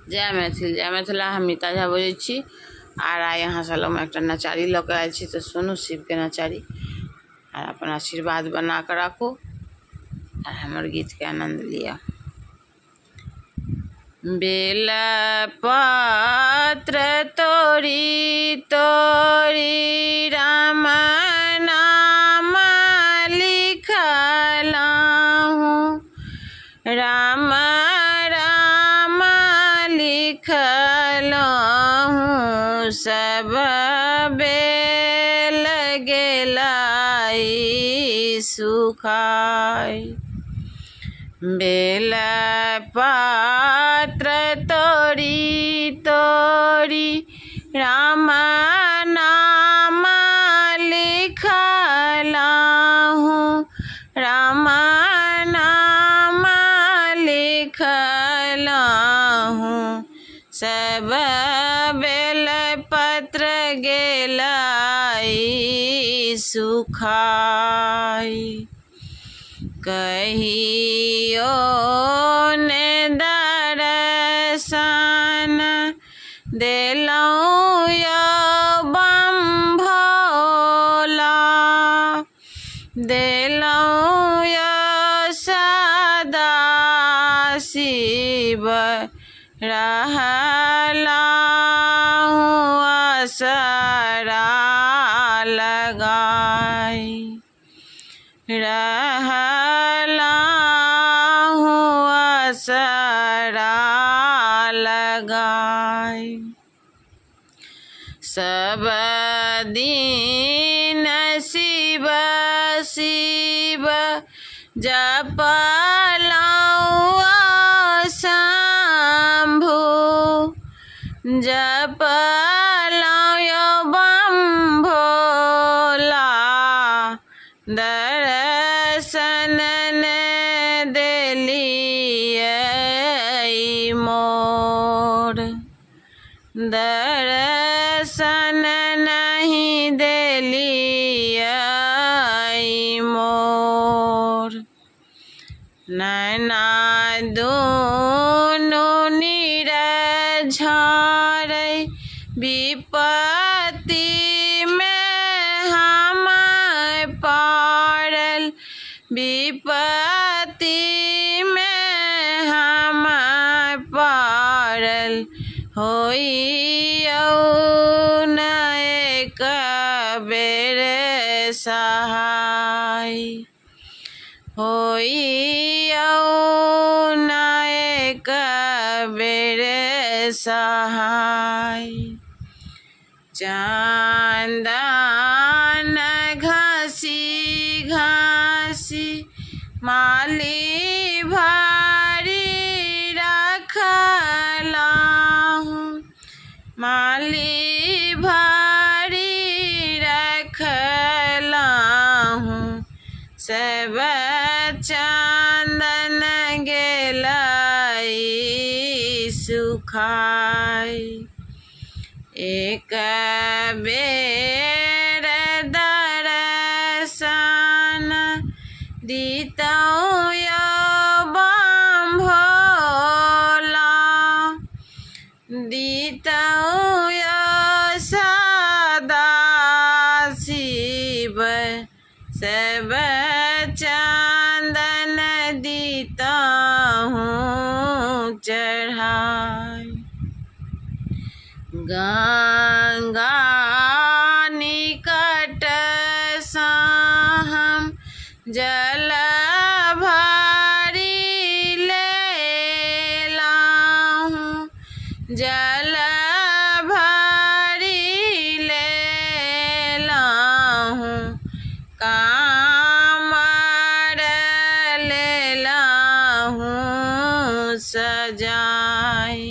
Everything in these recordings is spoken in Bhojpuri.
जय मिथिला हम मीता झा बजै छी आर आइ यहाँ सालों में एक नचारी लऽ के आयल छी तो सुनू शिव के नचारी और अपन आशीर्वाद बना कर राखू और हमर गीत के आनंद लिया। बेल पत्र तोरी तोरी राम नाम लिखलहु राम राम लिखलहु सब बेल गेलाई सुखाई। बेल पत्र तोरी तोरी राम नाम लिखलहु राम नाम लिखलहु सब बेल पत्र गेलाई सुखाई। कहियो ने दर्शन देलौं यौ बम भोला देलौं यौ सदा शिव रहलहुँ असरा लगाई असरा लगाई। सब दिन शिव शिव जपलौं शंभु जपलौं यौ बम भोला दर्शन ने देलियै मोर दर्शन नहीं देलियै मोर। नैना दुनू निरझारै विपत्ति में हम पड़ल विपत्ति में हम पड़ल होइयौ न एक बेर सहाय होइयौ न एक बेर सहाय। चंदन घसी घसी माली भरी रखलहु माली भरी रखलहु सब चंदन गेलै सुखाई। एक बेर दर्शन दितौं यौ बम भोला दितौं यौ सदा शिव सब चंदन दितौं चढ़ाई। गंगा निकट सँ हम जल भरि लेलहुँ जल भरि लेलहुँ कामर लेलहुँ सजाई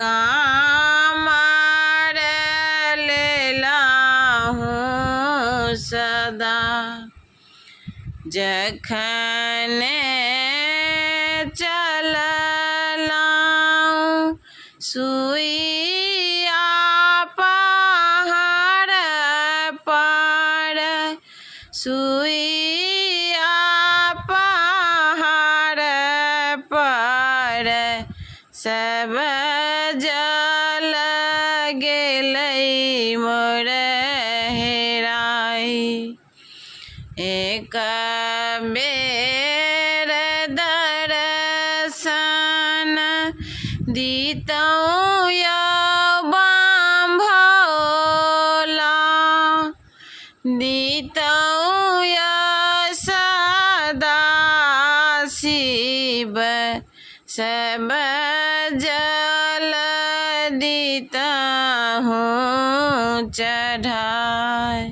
कामर लेलहुँ सदा। जखने चललहुँ सुइया पहाड़ पर सुइया पहाड़ पर सब जल गेलै मोर हेराई। एक बेर दर्शन दितौं यौ भोला, दितौं यौ सदा शिव, सब जल दितहुँ चढ़ाय।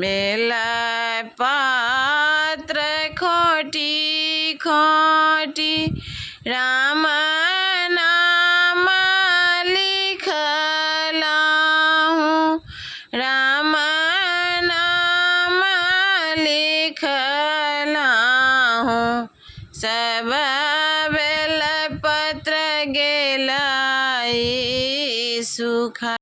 बेल पत्र खोटी खोटी राम नाम लिखलहुँ, राम नाम लिखलहुँ। सब बेल पत्र गेलै सुखा।